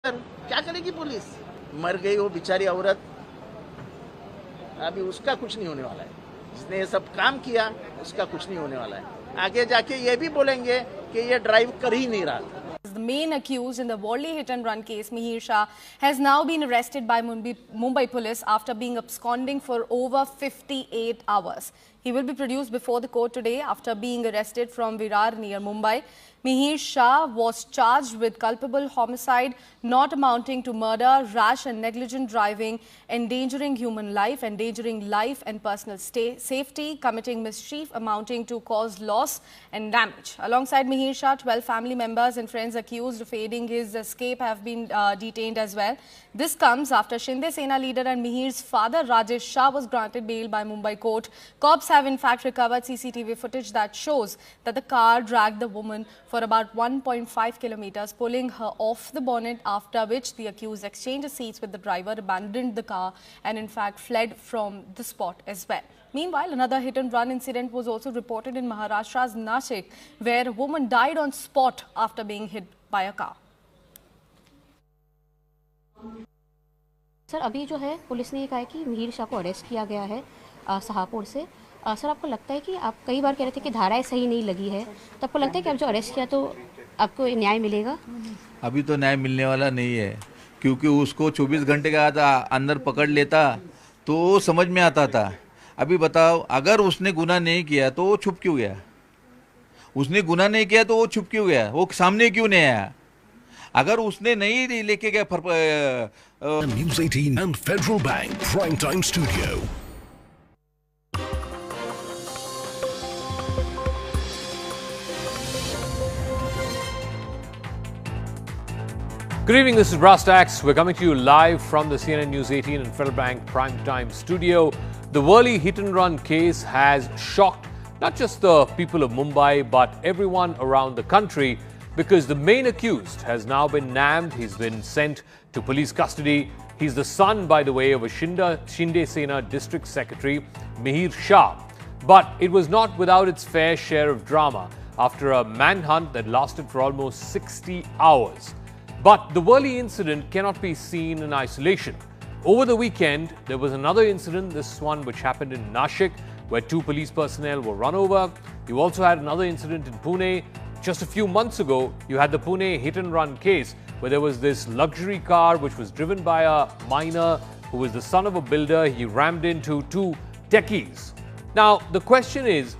क्या करेगी पुलिस? मर गई वो बेचारी औरत, अभी उसका कुछ नहीं होने वाला है। जिसने ये सब काम किया उसका कुछ नहीं होने वाला है। आगे जाके ये भी बोलेंगे कि ये ड्राइव कर ही नहीं रहा था। The main accused in the Worli hit-and-run case, Mihir Shah, has now been arrested by Mumbai police after being absconding for over 58 hours. He will be produced before the court today after being arrested from Virar near Mumbai. Mihir Shah was charged with culpable homicide not amounting to murder, rash and negligent driving, endangering human life, endangering life and personal safety, committing mischief amounting to cause loss and damage. Alongside Mihir Shah, 12 family members and friends accused of aiding his escape have been detained as well. This comes after Shinde Sena leader and Mihir's father Rajesh Shah was granted bail by Mumbai court. Cops have in fact recovered CCTV footage that shows that the car dragged the woman for about 1.5 kilometers, pulling her off the bonnet, after which the accused exchanged seats with the driver, abandoned the car and in fact fled from the spot as well. Meanwhile, another hit-and-run incident was also reported in Maharashtra's Nashik, where a woman died on spot after being hit by a car. Sir, अभी जो है police ने ये कहा है कि मिहिर शाह को arrest किया गया है शाहपुर से। सर, आपको लगता है कि आप कई बार कह रहे थे कि धाराएं सही नहीं लगी है, तो आपको लगता है कि अब जो अरेस्ट किया तो आपको न्याय मिलेगा? अभी तो न्याय मिलने वाला नहीं है, क्योंकि उसको 24 घंटे का अंदर पकड़ लेता तो समझ में आता था। अभी बताओ, अगर उसने गुनाह नहीं किया तो वो छुप क्यों गया? उसने गुनाह नहीं किया तो वो छुप क्यों गया? वो सामने क्यों नहीं आया? अगर उसने नहीं लेके गया News 18 and Federal Bank Primetime Studio. Good evening, this is Brass Tacks. We're coming to you live from the CNN News 18 and Federal Bank Primetime Studio. The Worli hit-and-run case has shocked not just the people of Mumbai but everyone around the country, because the main accused has now been nabbed. He's been sent to police custody. He's the son, by the way, of a Shinde Sena district secretary, Mihir Shah. But it was not without its fair share of drama after a manhunt that lasted for almost 60 hours. But the Worli incident cannot be seen in isolation. Over the weekend, there was another incident, this one which happened in Nashik, where 2 police personnel were run over. You also had another incident in Pune. Just a few months ago, you had the Pune hit-and-run case where there was this luxury car which was driven by a minor who was the son of a builder. He rammed into 2 techies. Now, the question is,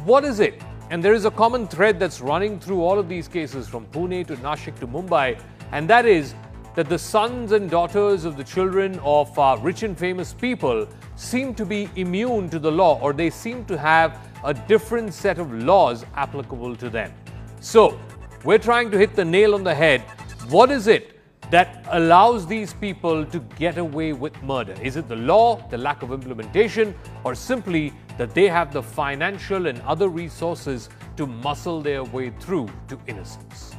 what is it? And there is a common thread that's running through all of these cases from Pune to Nashik to Mumbai, and that is that the sons and daughters of the children of rich and famous people seem to be immune to the law, or they seem to have a different set of laws applicable to them. So, we're trying to hit the nail on the head. What is it that allows these people to get away with murder? Is it the law, the lack of implementation, or simply that they have the financial and other resources to muscle their way through to innocence?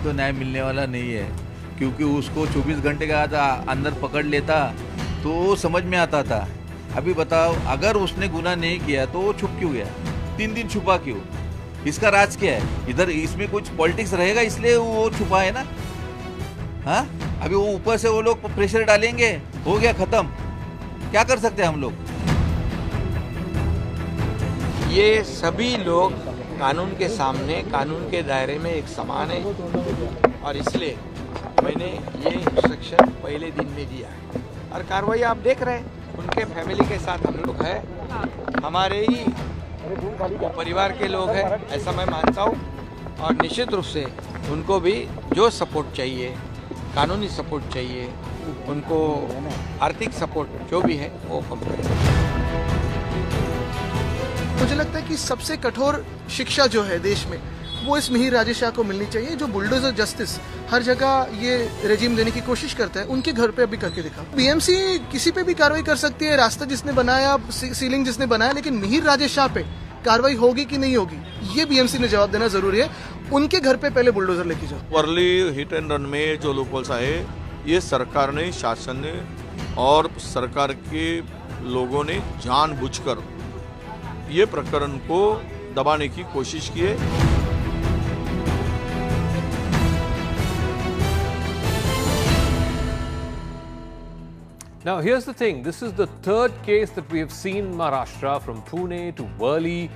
तो न्याय मिलने वाला नहीं है, क्योंकि उसको 24 घंटे का अंदर पकड़ लेता तो समझ में आता था। अभी बताओ, अगर उसने गुनाह नहीं किया तो वो छुप क्यों गया? 3 दिन छुपा क्यों? इसका राज क्या है? इधर इसमें कुछ पॉलिटिक्स रहेगा इसलिए वो छुपा है ना? हाँ, अभी वो ऊपर से वो लोग प्रेशर डालेंगे, हो गया खत्म। क्या कर सकते हैं हम लोग? ये सभी लोग कानून के सामने, कानून के दायरे में एक समान है, और इसलिए मैंने ये इंस्ट्रक्शन पहले दिन में दिया है। और कार्रवाई आप देख रहे हैं, उनके फैमिली के साथ हम लोग हैं, हमारे ही परिवार के लोग हैं, ऐसा मैं मानता हूँ। और निश्चित रूप से उनको भी जो सपोर्ट चाहिए, कानूनी सपोर्ट चाहिए, उनको आर्थिक सपोर्ट जो भी है वो कम करें। मुझे लगता है कि सबसे कठोर शिक्षा जो है देश में वो इस मिहिर राजेश शाह को मिलनी चाहिए, जो बुलडोजर जस्टिस हर जगह ये रेजिम देने की कोशिश करता है। उनके घर पे अभी करके दिखा। बीएमसी किसी पे भी कार्रवाई कर सकती है, रास्ता जिसने बनाया, सीलिंग जिसने बनाया, लेकिन मिहिर राजेश शाह पे कार्रवाई होगी कि नहीं होगी, ये बीएमसी ने जवाब देना जरूरी है। उनके घर पे पहले बुलडोजर लेके जाओ। वर्ली हिट एंड रन में जो लूपहोल्स आहे, ये सरकार ने, शासन ने और सरकार के लोगों ने जानबूझकर ये प्रकरण को दबाने की कोशिश की है। Now, here's the thing. This is the third case that we have seen in Maharashtra, from Pune to Worli.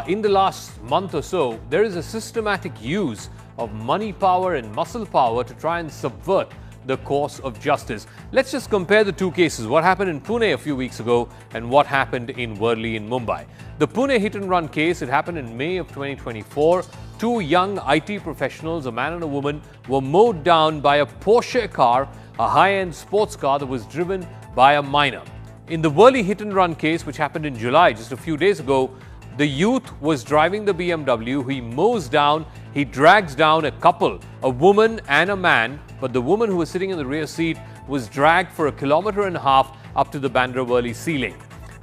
In the last month or so, there is a systematic use of money power and muscle power to try and subvert the course of justice. Let's just compare the two cases. What happened in Pune a few weeks ago and what happened in Worli in Mumbai. The Pune hit and run case, it happened in May of 2024. Two young IT professionals, a man and a woman, were mowed down by a Porsche car, a high-end sports car that was driven by a minor. In the Worli hit and run case, which happened in July, just a few days ago, the youth was driving the BMW. He mows down, he drags down a couple, a woman and a man, but the woman who was sitting in the rear seat was dragged for 1.5 kilometers up to the Bandra Worli ceiling.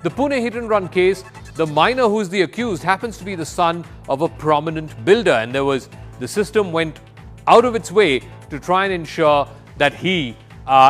The Pune hit and run case, the minor who is the accused happens to be the son of a prominent builder, and the system went out of its way to try and ensure that he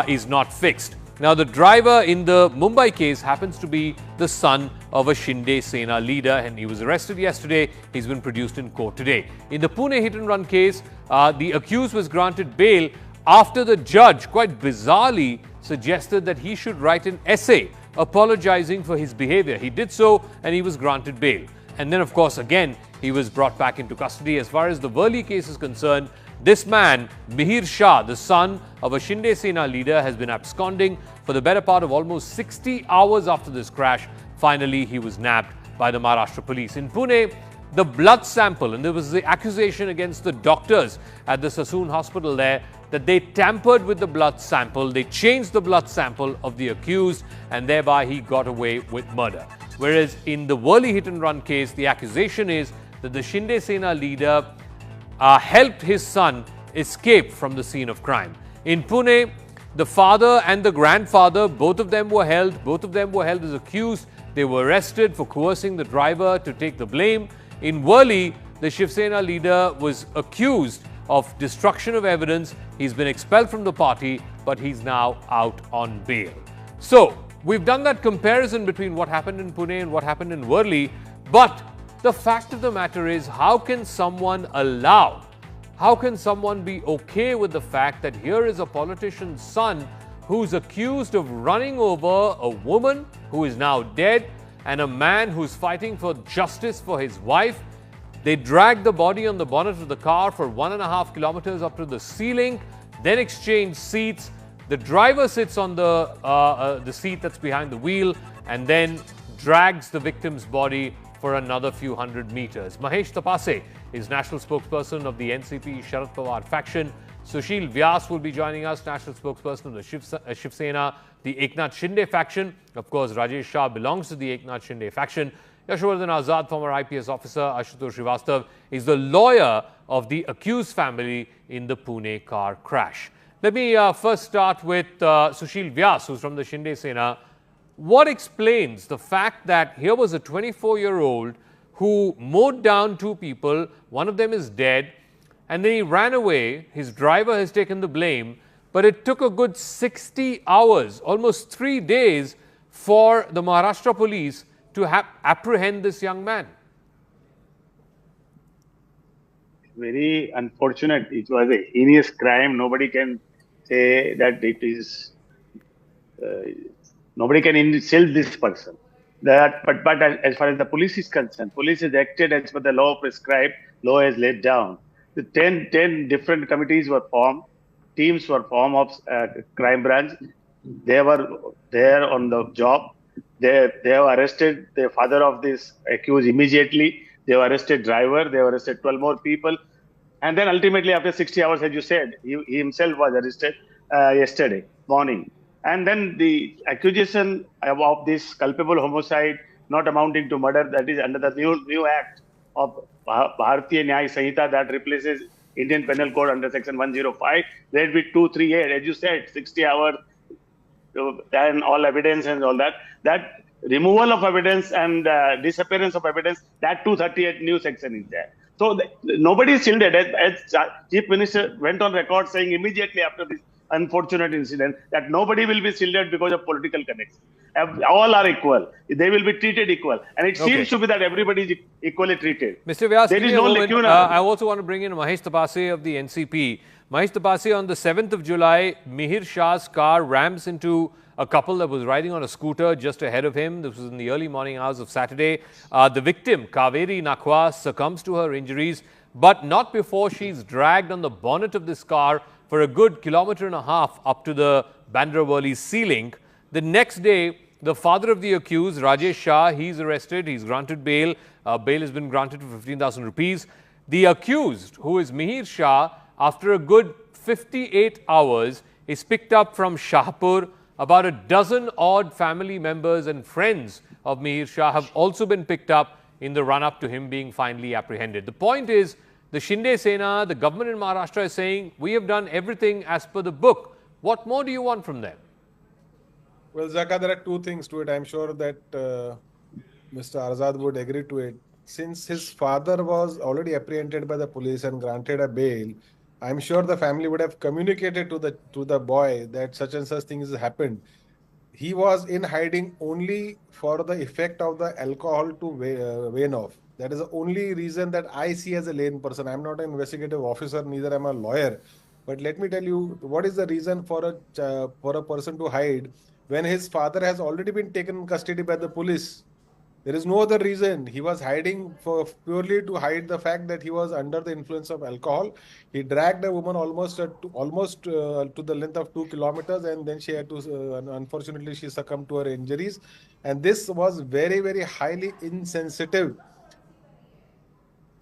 is not fixed. Now, the driver in the Mumbai case happens to be the son of a Shinde Sena leader, and he was arrested yesterday. He's been produced in court today. In the Pune hit and run case, the accused was granted bail after the judge, quite bizarrely, suggested that he should write an essay apologizing for his behavior. He did so, and he was granted bail. And then, of course, again, he was brought back into custody. As far as the Worli case is concerned, this man, Mihir Shah, the son of a Shinde Sena leader, has been absconding for the better part of almost 60 hours after this crash. Finally, he was nabbed by the Maharashtra police. In Pune, the blood sample, and there was the accusation against the doctors at the Sassoon hospital there that they tampered with the blood sample, they changed the blood sample of the accused, and thereby he got away with murder. Whereas in the Worli hit and run case, the accusation is that the Shinde Sena leader helped his son escape from the scene of crime. In Pune, the father and the grandfather, both of them were held as accused. They were arrested for coercing the driver to take the blame. In Worli, the Shiv Sena leader was accused of destruction of evidence. He's been expelled from the party, but he's now out on bail. So, we've done that comparison between what happened in Pune and what happened in Worli, but the fact of the matter is, how can someone be okay with the fact that here is a politician's son who's accused of running over a woman who is now dead and a man who's fighting for justice for his wife? They dragged the body on the bonnet of the car for 1.5 kilometers up to the ceiling, then exchange seats. The driver sits on the seat that's behind the wheel and then drags the victim's body for another few hundred meters. Mahesh Tapase is national spokesperson of the NCP Sharad Pawar faction. Sushil Vyas will be joining us, national spokesperson of the Shiv Sena, the Eknath Shinde faction. Of course, Rajesh Shah belongs to the Eknath Shinde faction. Yashwardhan Azad, former IPS officer, Ashutosh Srivastava, is the lawyer of the accused family in the Pune car crash. Let me first start with Sushil Vyas, who's from the Shinde Sena. What explains the fact that here was a 24-year-old who mowed down two people, one of them is dead, and then he ran away. His driver has taken the blame, but it took a good 60 hours, almost 3 days, for the Maharashtra police to apprehend this young man? Very unfortunate. It was a heinous crime. Nobody can say that it is. Nobody can insult this person. But as far as the police is concerned, police has acted as per the law prescribed. Law has laid down. The 10 different committees were formed. Teams were formed of crime branch. They were there on the job. They have arrested the father of this accused immediately. They have arrested driver. They have arrested 12 more people. And then ultimately, after 60 hours, as you said, he himself was arrested yesterday morning. And then the accusation of this culpable homicide not amounting to murder, that is under the new act of Bharatiya Nyaya Sanhita that replaces Indian Penal Code under section 105. There will be 238, as you said, 60 hours, and all evidence and all that. That removal of evidence and disappearance of evidence, that 238 new section is there. So nobody is shielded. As Chief Minister went on record saying immediately after this unfortunate incident that nobody will be shielded because of political connection. All are equal. They will be treated equal. And it seems to be that everybody is equally treated. Mr. Vyas, there is no lacuna. I also want to bring in Mahesh Tapase of the NCP. Mahesh Tapase, on the 7th of July, Mihir Shah's car rams into a couple that was riding on a scooter just ahead of him. This was in the early morning hours of Saturday. The victim, Kaveri Nakwa, succumbs to her injuries, but not before she's dragged on the bonnet of this car for a good kilometer and a half up to the Bandra Worli sea link. The next day, the father of the accused, Rajesh Shah, he's arrested. He's granted bail. Bail has been granted for 15,000 rupees. The accused, who is Mihir Shah, after a good 58 hours, is picked up from Shahpur. About a dozen odd family members and friends of Mihir Shah have also been picked up in the run-up to him being finally apprehended. The point is, the Shinde Sena, the government in Maharashtra is saying, we have done everything as per the book. What more do you want from them? Well, Zaka, there are two things to it. I'm sure that Mr. Azad would agree to it. Since his father was already apprehended by the police and granted a bail, I'm sure the family would have communicated to the boy that such and such things happened. He was in hiding only for the effect of the alcohol to wane off. That is the only reason that I see as a lane person. I'm not an investigative officer, neither am I a lawyer. But let me tell you, what is the reason for a person to hide when his father has already been taken in custody by the police? There is no other reason. He was hiding purely to hide the fact that he was under the influence of alcohol. He dragged a woman almost to the length of 2 kilometers, and then she had to, unfortunately, she succumbed to her injuries. And this was very, very highly insensitive.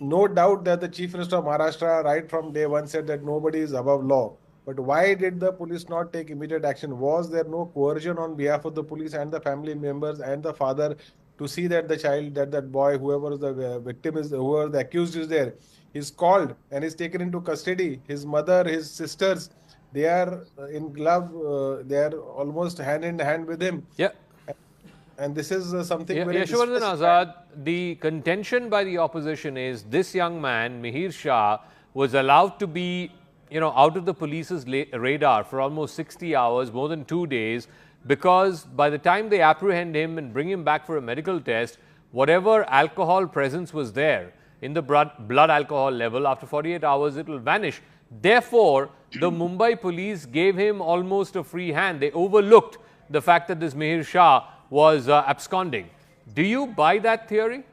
No doubt that the Chief Minister of Maharashtra, right from day one, said that nobody is above law. But why did the police not take immediate action? Was there no coercion on behalf of the police and the family members and the father to see that the child, that boy, whoever the victim is, whoever the accused is there, is called and is taken into custody? His mother, his sisters, they are in glove, they are almost hand in hand with him. Yeah. And this is something very Yashwardhan Azad, the contention by the opposition is this young man, Mihir Shah, was allowed to be, out of the police's radar for almost 60 hours, more than 2 days, because by the time they apprehend him and bring him back for a medical test, whatever alcohol presence was there in the blood alcohol level, after 48 hours, it will vanish. Therefore, the Mumbai police gave him almost a free hand. They overlooked the fact that this Mihir Shah was absconding. Do you buy that theory?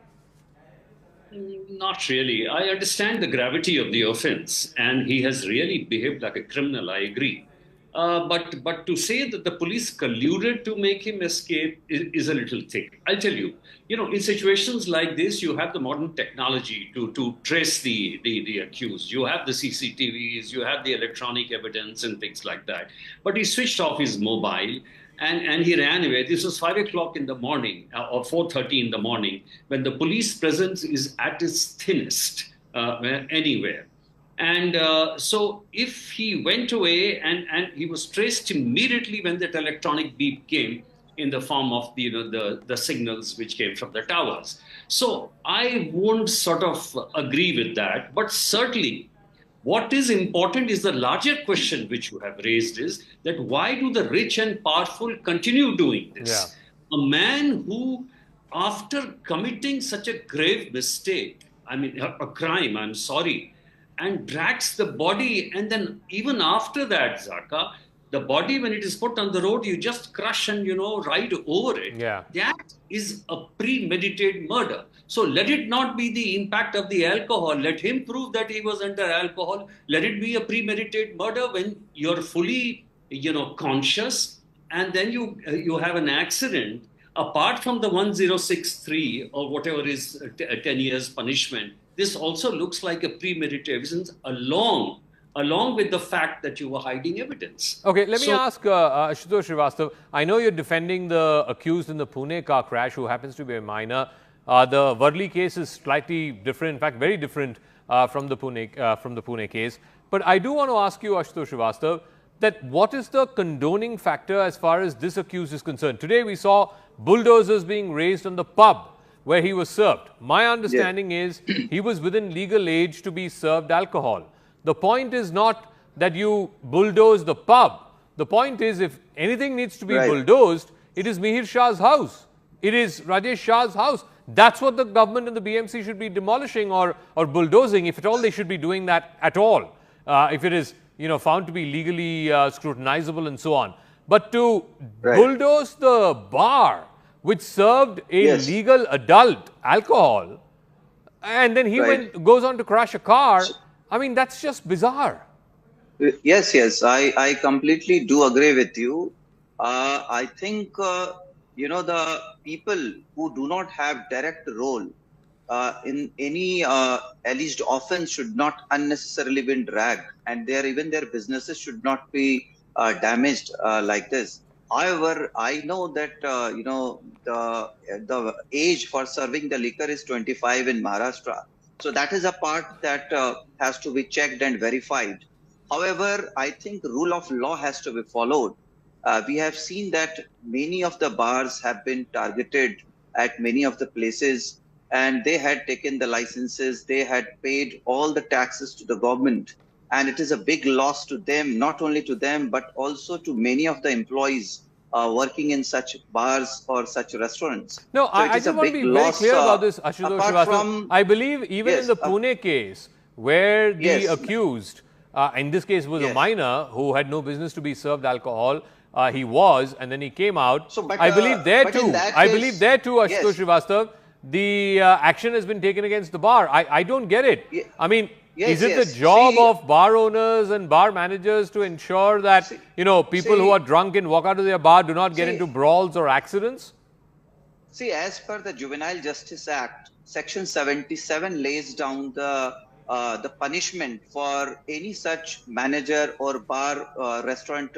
Not really. I understand the gravity of the offense, and he has really behaved like a criminal, I agree. But to say that the police colluded to make him escape is a little thick. I'll tell you, in situations like this, you have the modern technology to trace the accused. You have the CCTVs, you have the electronic evidence and things like that. But he switched off his mobile and he ran away. This was 5 o'clock in the morning or 4:30 in the morning, when the police presence is at its thinnest anywhere. And so if he went away and he was traced immediately when that electronic beep came in the form of the signals which came from the towers. So I won't sort of agree with that, but certainly what is important is the larger question which you have raised is that why do the rich and powerful continue doing this? Yeah. A man who, after committing such a grave mistake, a crime, I'm sorry, and drags the body, and then even after that, Zaka, the body, when it is put on the road, you just crush and, ride over it. Yeah. That is a premeditated murder. So let it not be the impact of the alcohol. Let him prove that he was under alcohol. Let it be a premeditated murder when you're fully, conscious, and then you have an accident. Apart from the 1063 or whatever is 10 years punishment, this also looks like a premeditation along with the fact that you were hiding evidence. Okay, let me ask Ashutosh Srivastava. I know you're defending the accused in the Pune car crash, who happens to be a minor. The Worli case is slightly different, in fact, very different from the Pune case. But I do want to ask you, Ashutosh Srivastava, that what is the condoning factor as far as this accused is concerned? Today we saw bulldozers being raised on the pub where he was served. My understanding is he was within legal age to be served alcohol. The point is not that you bulldoze the pub. The point is, if anything needs to be bulldozed, it is Mihir Shah's house. It is Rajesh Shah's house. That's what the government and the BMC should be demolishing or bulldozing. If at all, they should be doing that at all. If it is, found to be legally scrutinizable and so on. But to bulldoze the bar which served a legal adult alcohol, and then he goes on to crash a car, I mean, that's just bizarre. Yes, I completely do agree with you. I think, the people who do not have direct role in any alleged offense should not unnecessarily be dragged, and even their businesses should not be damaged like this. However, I know that the age for serving the liquor is 25 in Maharashtra, so that is a part that has to be checked and verified. However, I think rule of law has to be followed. We have seen that many of the bars have been targeted at many of the places, and they had taken the licenses, they had paid all the taxes to the government. And it is a big loss to them, not only to them, but also to many of the employees working in such bars or such restaurants. No, I just want to be very clear about this, Ashutosh Srivastava. I believe even in the Pune case, where the accused, in this case was a minor who had no business to be served alcohol, he was, and then he came out. So, I believe there too, Ashutosh Srivastava, the action has been taken against the bar. I don't get it. I mean, is it the job of bar owners and bar managers to ensure that, people who are drunk and walk out of their bar do not get into brawls or accidents? See, as per the Juvenile Justice Act, Section 77 lays down the punishment for any such manager or bar restaurant,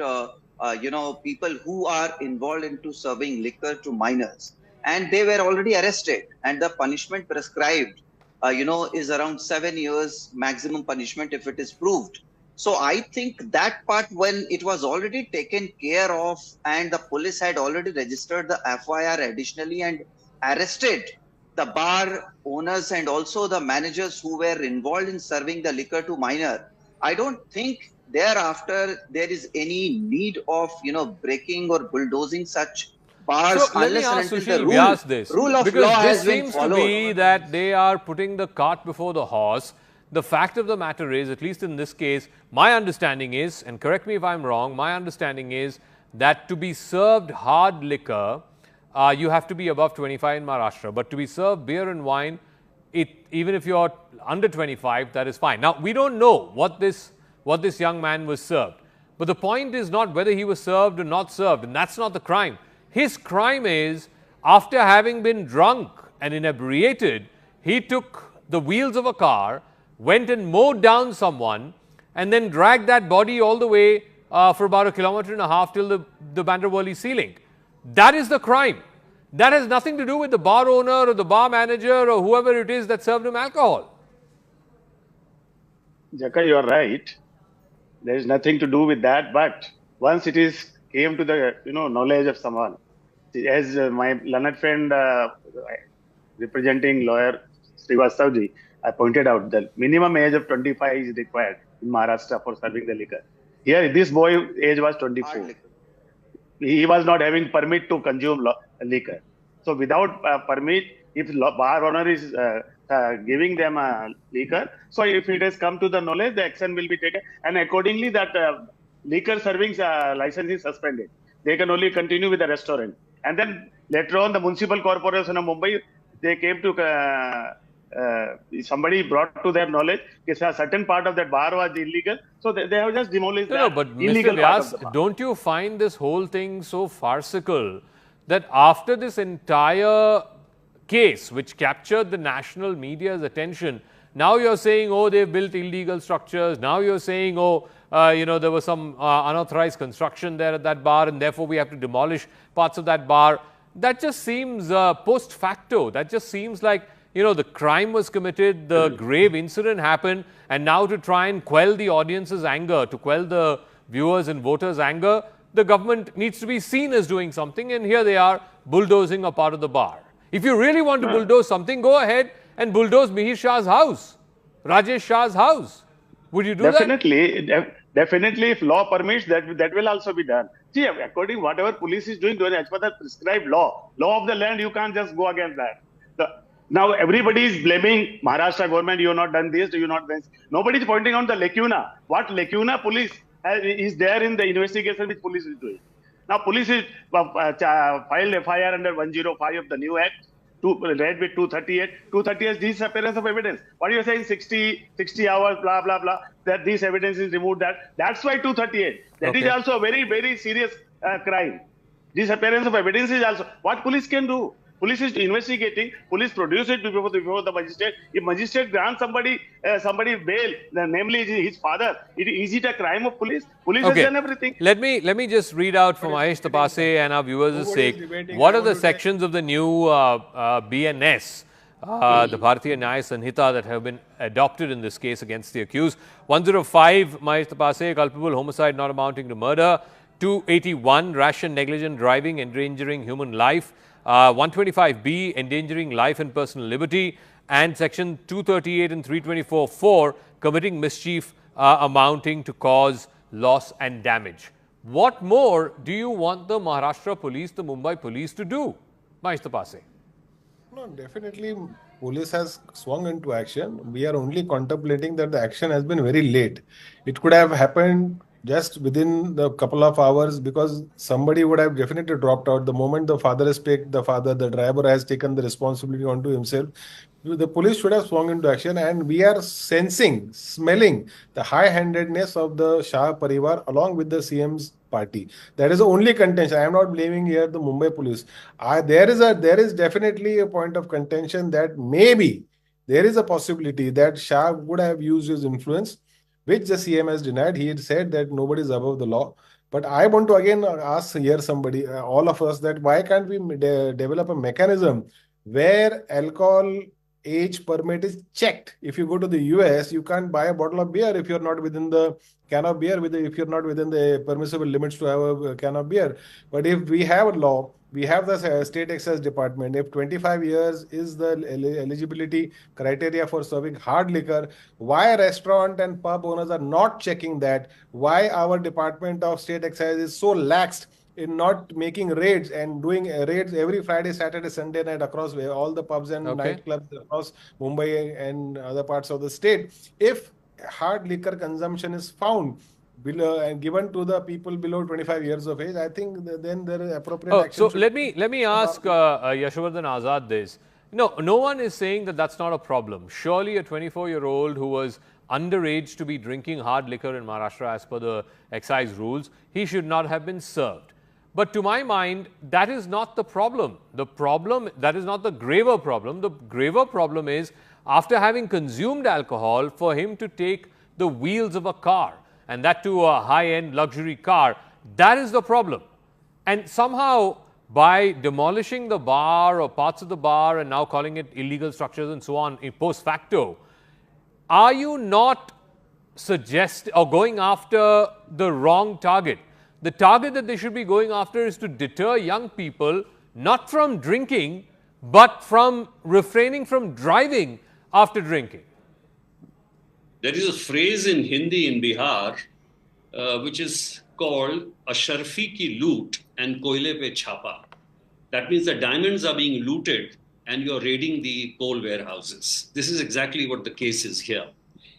people who are involved into serving liquor to minors. And they were already arrested, and the punishment prescribed, is around 7 years maximum punishment if it is proved. So I think that part, when it was already taken care of and the police had already registered the FIR additionally and arrested the bar owners and also the managers who were involved in serving the liquor to minor, I don't think thereafter there is any need of, breaking or bulldozing such bars. So let me ask Sushil this, because this seems to be that they are putting the cart before the horse. The fact of the matter is, at least in this case, my understanding is, and correct me if I'm wrong, my understanding is that to be served hard liquor, you have to be above 25 in Maharashtra. But to be served beer and wine, even if you're under 25, that is fine. Now, we don't know what this young man was served. But the point is not whether he was served or not served, and that's not the crime. His crime is, after having been drunk and inebriated, he took the wheels of a car, went and mowed down someone, and then dragged that body all the way for about 1.5 kilometers till the Bandarwali ceiling. That is the crime. That has nothing to do with the bar owner or the bar manager or whoever it is that served him alcohol. Jaka, you are right. There is nothing to do with that. But once it came to the knowledge of someone, as my learned friend representing lawyer Srivastava, I pointed out the minimum age of 25 is required in Maharashtra for serving the liquor. Here, this boy age was 24. He was not having permit to consume liquor. So without permit, if bar owner is giving them liquor, so if it has come to the knowledge, the action will be taken, and accordingly that liquor serving license is suspended. They can only continue with the restaurant. And then later on, the municipal corporation of Mumbai, they came to somebody brought to their knowledge that a certain part of that bar was illegal, so they have just demolished that illegal part of the bar. Don't you find this whole thing so farcical that after this entire case, which captured the national media's attention, now you're saying, oh, they've built illegal structures. Now you're saying, oh, there was some unauthorized construction there at that bar, and therefore we have to demolish parts of that bar. That just seems post facto. That just seems like, the crime was committed, the grave incident happened, and now to try and quell the audience's anger, to quell the viewers and voters' anger, the government needs to be seen as doing something, and here they are bulldozing a part of the bar. If you really want to bulldoze something, go ahead and bulldoze Mihir Shah's house, Rajesh Shah's house. Would you do that? Definitely, if law permits, that will also be done. See, according to whatever police is doing as per the prescribed law of the land, you can't just go against that. Now everybody is blaming Maharashtra government. You have not done this, you have not done this. Nobody is pointing out the lacuna. What lacuna police is there in the investigation which police is doing? Now police is filed FIR under 105 of the new act. Read with 238. 238 disappearance of evidence. What you are saying, 60 hours, blah, blah, blah, that this evidence is removed. That's why 238. That is also a very, very serious crime. Disappearance of evidence is also. What police can do? Police is investigating. Police produce it before the magistrate. If magistrate grants somebody bail, namely his father, is it a crime of police? Police has done everything. Let me just read out for Mahesh Tapase and our viewers' sake. What are the sections of the new BNS, the Bharatiya Nyaya Sanhita, that have been adopted in this case against the accused? 105, Mahesh Tapase, culpable homicide not amounting to murder. 281, rash and negligent driving endangering human life. 125B, endangering life and personal liberty, and section 238 and 324(4), committing mischief amounting to cause loss and damage. What more do you want the Maharashtra police, the Mumbai police to do, Mahesh Tapase? No, definitely police has swung into action. We are only contemplating that the action has been very late. It could have happened just within the couple of hours, because somebody would have definitely dropped out. The moment the father is picked, the driver has taken the responsibility onto himself. The police should have swung into action, and we are smelling the high-handedness of the Shah Parivar along with the CM's party. That is the only contention. I am not blaming here the Mumbai police. There is definitely a point of contention that maybe there is a possibility that Shah would have used his influence, which the CM has denied. He had said that nobody is above the law. But I want to again ask here somebody, all of us, that why can't we develop a mechanism where alcohol age permit is checked? If you go to the US, you can't buy a bottle of beer if you're not within the can of beer, if you're not within the permissible limits to have a can of beer. But if we have a law, we have the state excise department. If 25 years is the eligibility criteria for serving hard liquor, why restaurant and pub owners are not checking that? Why our department of state excise is so laxed in not making raids and doing raids every Friday, Saturday, Sunday night across all the pubs and nightclubs across Mumbai and other parts of the state? If hard liquor consumption is found below and given to the people below 25 years of age, I think then there is appropriate action. So let me ask Yashovardhan Azad this. No one is saying that that's not a problem. Surely a 24-year-old who was underage to be drinking hard liquor in Maharashtra as per the excise rules, he should not have been served. But to my mind, that is not the problem. That is not the graver problem. The graver problem is, after having consumed alcohol, for him to take the wheels of a car, and that to a high-end luxury car. That is the problem. And somehow, by demolishing the bar or parts of the bar and now calling it illegal structures and so on in post facto, are you not going after the wrong target? The target that they should be going after is to deter young people not from drinking, but from refraining from driving after drinking. There is a phrase in Hindi in Bihar which is called a sharfi ki loot and koile pe chapa. That means the diamonds are being looted and you're raiding the coal warehouses. This is exactly what the case is here.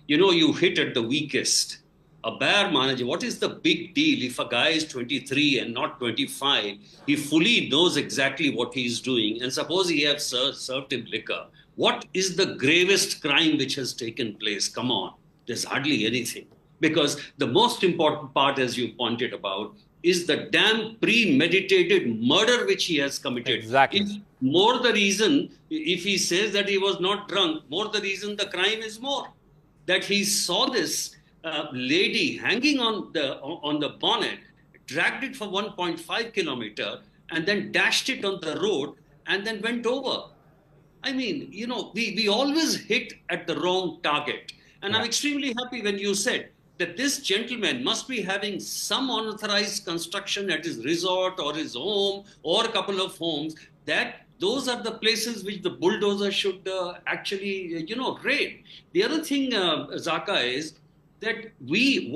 You hit at the weakest. A bear manager, what is the big deal if a guy is 23 and not 25? He fully knows exactly what he's doing, and suppose he has served him liquor. What is the gravest crime which has taken place? Come on, there's hardly anything. Because the most important part, as you pointed about, is the damn premeditated murder which he has committed. Exactly. More the reason, if he says that he was not drunk, more the reason the crime is more. That he saw this lady hanging on the bonnet, dragged it for 1.5 kilometer, and then dashed it on the road, and then went over. I mean, we always hit at the wrong target. And I'm extremely happy when you said that this gentleman must be having some unauthorized construction at his resort or his home or a couple of homes, that those are the places which the bulldozer should actually, raid. The other thing, Zaka, is that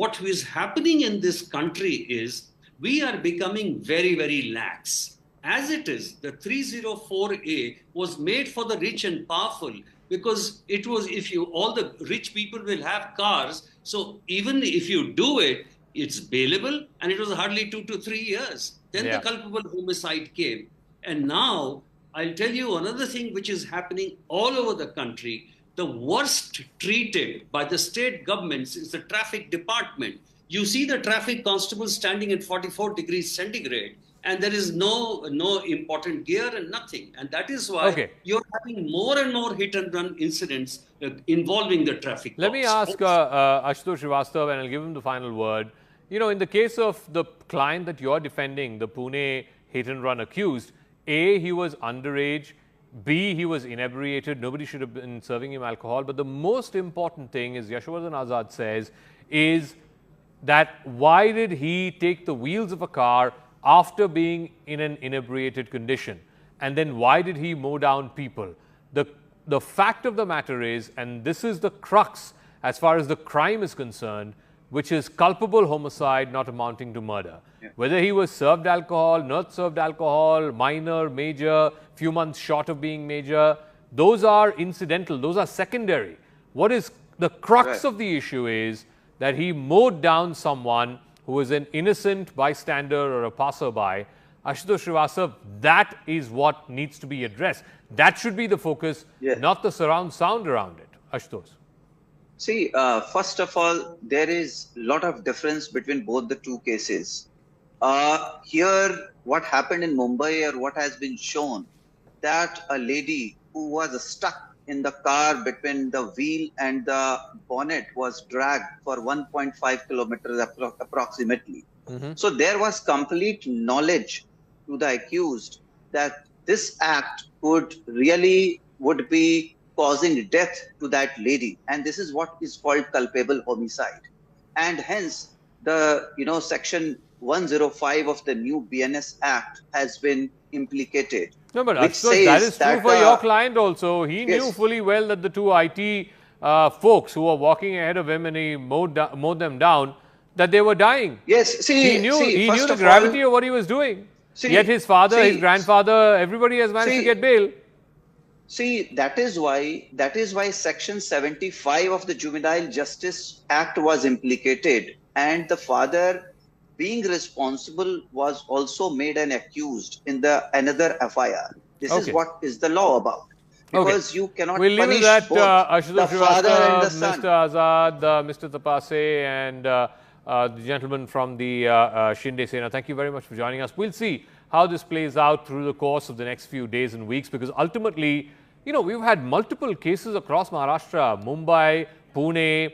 what is happening in this country is we are becoming very, very lax. As it is, the 304A was made for the rich and powerful, because it was, all the rich people will have cars, so even if you do it, it's bailable, and it was hardly 2 to 3 years. Then the culpable homicide came. And now, I'll tell you another thing which is happening all over the country. The worst treated by the state governments is the traffic department. You see the traffic constable standing at 44 degrees centigrade, and there is no important gear and nothing. And that is why you're having more and more hit and run incidents involving the traffic. Let me ask Ashutosh Srivastava, and I'll give him the final word. In the case of the client that you're defending, the Pune hit and run accused, A, he was underage, B, he was inebriated, nobody should have been serving him alcohol. But the most important thing, as Yashwardhan Azad says, is that why did he take the wheels of a car after being in an inebriated condition? And then why did he mow down people? The fact of the matter is, and this is the crux as far as the crime is concerned, which is culpable homicide not amounting to murder. Whether he was served alcohol, not served alcohol, minor, major, few months short of being major, those are incidental, those are secondary. What is the crux of the issue is that he mowed down someone who was an innocent bystander or a passerby. Ashutosh Srivastava, that is what needs to be addressed. That should be the focus, not the surround sound around it. Ashutosh. See, first of all, there is a lot of difference between both the two cases. Here, what happened in Mumbai, or what has been shown, that a lady who was stuck in the car between the wheel and the bonnet was dragged for 1.5 kilometers approximately. So there was complete knowledge to the accused that this act would be causing death to that lady, and this is what is called culpable homicide. And hence the section 105 of the new BNS Act has been implicated. No, but that is true for your client also. He knew fully well that the two IT folks who were walking ahead of him and he mowed them down, that they were dying. Yes, he knew the gravity of what he was doing. Yet his father, his grandfather, everybody has managed to get bail. See, that is why Section 75 of the Juvenile Justice Act was implicated, and the father, being responsible, was also made an accused in another FIR. This is what is the law about. Because you cannot punish both the father and the son. Mr. Azad, Mr. Tapase, and the gentleman from the Shinde Sena, thank you very much for joining us. We'll see how this plays out through the course of the next few days and weeks, because ultimately, we've had multiple cases across Maharashtra, Mumbai, Pune,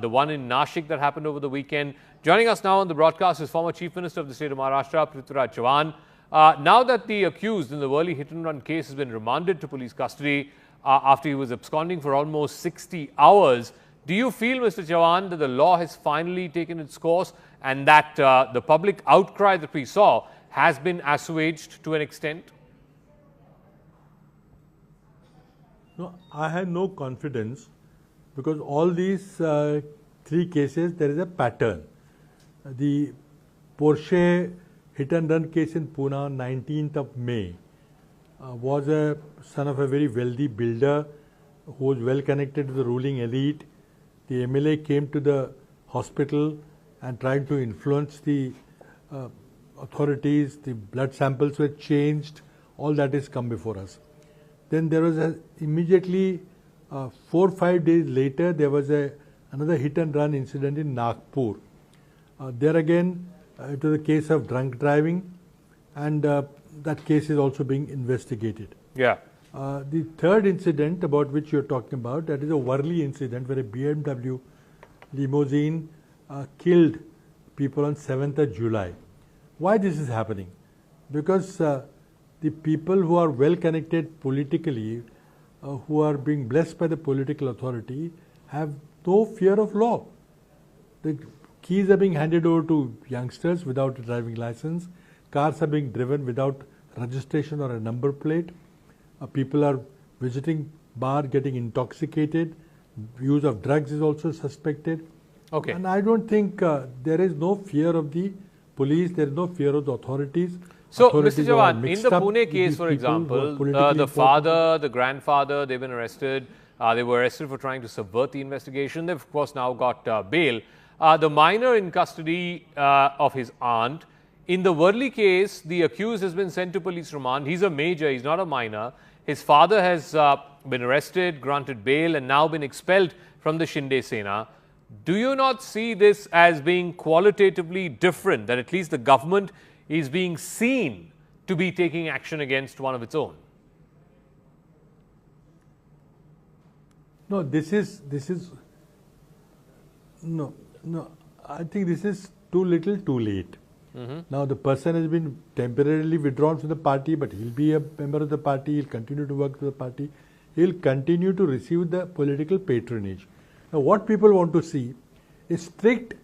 the one in Nashik that happened over the weekend. Joining us now on the broadcast is former Chief Minister of the state of Maharashtra, Prithviraj Chavan. Now that the accused in the Worli hit-and-run case has been remanded to police custody after he was absconding for almost 60 hours, do you feel, Mr. Chavan, that the law has finally taken its course and that the public outcry that we saw has been assuaged to an extent? No, I have no confidence, because all these three cases, there is a pattern. The Porsche hit-and-run case in Pune, 19th of May, was a son of a very wealthy builder who was well connected to the ruling elite. The MLA came to the hospital and tried to influence the authorities. The blood samples were changed. All that has come before us. Then there was immediately 4 or 5 days later, there was another hit-and-run incident in Nagpur. There again, it was a case of drunk driving, and that case is also being investigated. The third incident about which you are talking about, that is a Worli incident where a BMW limousine killed people on 7th of July. Why this is happening? Because the people who are well connected politically, who are being blessed by the political authority, have no fear of law. The keys are being handed over to youngsters without a driving license. Cars are being driven without registration or a number plate. People are visiting bar, getting intoxicated. Use of drugs is also suspected. Okay. And I don't think there is no fear of the police. There is no fear of the authorities. So, Authorities Mr. are Jawan, in mixed the up Pune with case, these for people who are example, politically the important. father, the grandfather, they've been arrested. They were arrested for trying to subvert the investigation. They've, of course, now got bail. The minor in custody of his aunt. In the Worli case, the accused has been sent to police remand. He's a major, he's not a minor. His father has been arrested, granted bail, and now been expelled from the Shinde Sena. Do you not see this as being qualitatively different, that at least the government is being seen to be taking action against one of its own? No, this is no. I think this is too little, too late. Now the person has been temporarily withdrawn from the party, but he'll be a member of the party. He'll continue to work for the party. He'll continue to receive the political patronage. Now, what people want to see is strict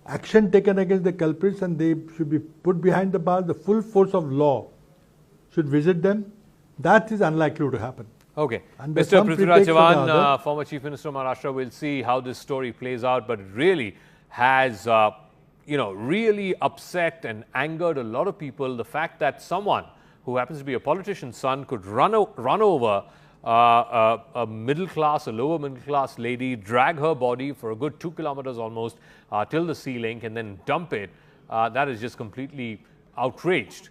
action taken against the culprits, and they should be put behind the bars. The full force of law should visit them. That is unlikely to happen. Okay. And by Mr. some Prithviraj pretext or the Chavan, other- former Chief Minister of Maharashtra, will see how this story plays out, but it really has, really upset and angered a lot of people. The fact that someone who happens to be a politician's son could run over a middle class, a lower middle class lady, drag her body for a good 2 kilometers almost till the sea link and then dump it. That is just completely outraged.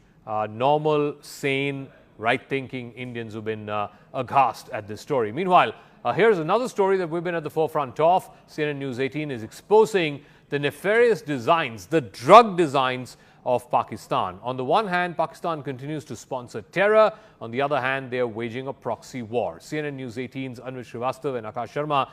Normal, sane, right-thinking Indians who've been aghast at this story. Meanwhile, here's another story that we've been at the forefront of. CNN News 18 is exposing the nefarious designs, the drug designs of Pakistan. On the one hand, Pakistan continues to sponsor terror. On the other hand, they are waging a proxy war. CNN News 18's Shrivastava and Akash Sharma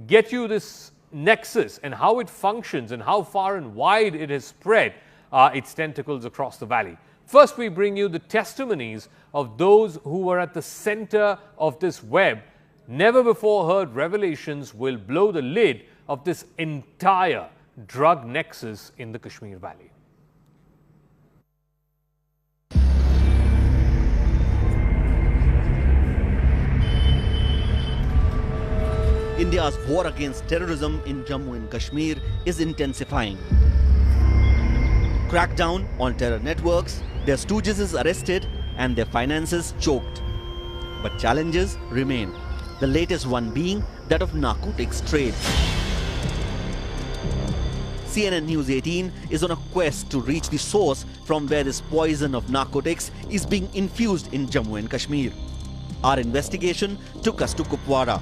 get you this nexus and how it functions and how far and wide it has spread its tentacles across the valley. First, we bring you the testimonies of those who were at the center of this web. Never before heard revelations will blow the lid of this entire drug nexus in the Kashmir Valley. India's war against terrorism in Jammu and Kashmir is intensifying. Crackdown on terror networks, their stooges is arrested and their finances choked. But challenges remain, the latest one being that of narcotics trade. CNN News 18 is on a quest to reach the source from where this poison of narcotics is being infused in Jammu and Kashmir. Our investigation took us to Kupwara,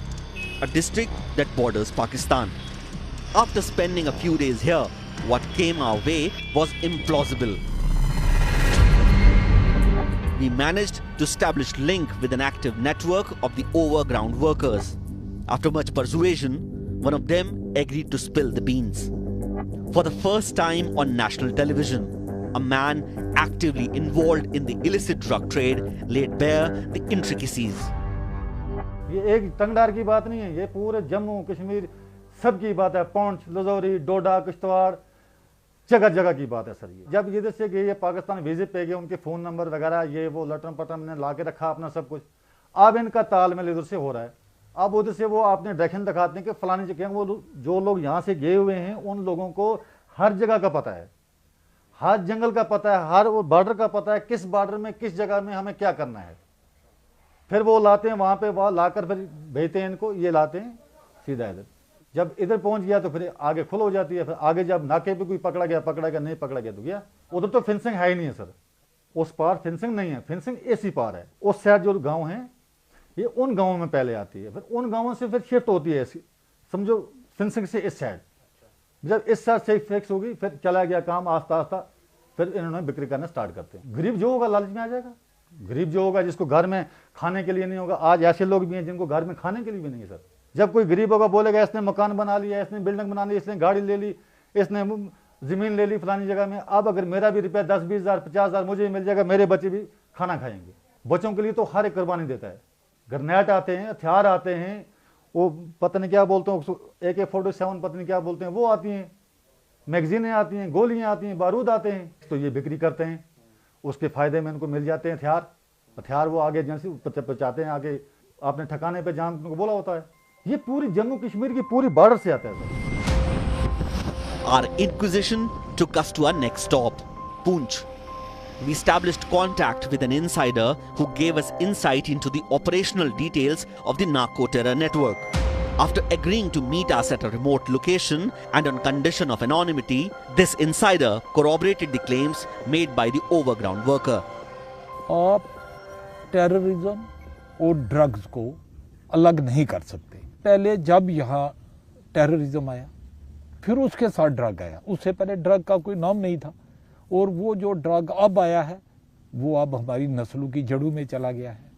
a district that borders Pakistan. After spending a few days here, what came our way was implausible. We managed to establish link with an active network of the overground workers. After much persuasion, one of them agreed to spill the beans. For the first time on national television, a man actively involved in the illicit drug trade laid bare the intricacies. ये एक तंगदार की बात नहीं है, ये पूरे जम्मू कश्मीर सब की बात है। पौंछ, लजौरी, डोडा, किश्तवाड़, जगह जगह की बात है सर। ये जब इधर से गए, ये पाकिस्तान विजिट पे गए, उनके फ़ोन नंबर वगैरह ये वो लटन पटन ने ला के रखा अपना सब कुछ। अब इनका तालमेल इधर से हो रहा है। अब उधर से वो आपने डायरेक्शन दिखाते हैं कि फलानी जगह, वो जो लोग यहाँ से गए हुए हैं उन लोगों को हर जगह का पता है, हर जंगल का पता है, हर बॉर्डर का पता है, किस बॉर्डर में किस जगह में हमें क्या करना है। फिर वो लाते हैं वहाँ पे, वहाँ लाकर फिर भेजते हैं इनको, ये लाते हैं सीधा इधर। जब इधर पहुँच गया तो फिर आगे खुल हो जाती है। फिर आगे जब नाके पे कोई पकड़ा गया, नहीं पकड़ा गया तो गया। उधर तो फेंसिंग है ही नहीं है सर, उस पार फेंसिंग नहीं है, फेंसिंग इसी पार है। उस साइड जो गाँव हैं ये उन गाँवों में पहले आती है, फिर उन गाँवों से फिर शिफ्ट होती है, समझो फेंसिंग से इस साइड। जब इस साइड से फिक्स होगी फिर चला गया काम आस्ता आस्ता, फिर इन्होंने बिक्री करना स्टार्ट करते हैं। गरीब जो होगा लालच में आ जाएगा, गरीब जो होगा जिसको घर में खाने के लिए नहीं होगा। आज ऐसे लोग भी हैं जिनको घर में खाने के लिए भी नहीं है सर। जब कोई गरीब होगा बोलेगा इसने मकान बना लिया, इसने बिल्डिंग बना ली, इसने गाड़ी ले ली, इसने जमीन ले ली फलानी जगह में, अब अगर मेरा भी रुपया 10-20 हज़ार 50 हज़ार मुझे मिल जाएगा, मेरे बच्चे भी खाना खाएंगे। बच्चों के लिए तो हर एक कुर्बानी देता है। ग्रेनेड आते हैं, हथियार आते हैं, वो पता नहीं क्या बोलते हैं, AK-47 पता नहीं क्या बोलते हैं, वो आती हैं। मैगजीनें आती हैं, गोलियां आती हैं, बारूद आते हैं, तो ये बिक्री करते हैं, उसके फायदे में इनको मिल जाते हैं हथियार वो आगे एजेंसी पहुँचाते हैं, आगे आपने ठिकाने पे जहाँ उनको बोला होता है। ये पूरी जम्मू कश्मीर की पूरी बॉर्डर से आता है sir. Our inquisition took us to our next stop, Poonch. We established contact with an insider who gave us insight into the operational details of the narco terror network. After agreeing to meet us at a remote location and on condition of anonymity, this insider corroborated the claims made by the overground worker. आप terrorism और drugs को अलग नहीं कर सकते। पहले जब यहाँ टेररिज्म आया, फिर उसके साथ ड्रग आया, उससे पहले ड्रग का कोई नाम नहीं था, और वो जो ड्रग अब आया है वो अब हमारी नस्लों की जड़ों में चला गया है,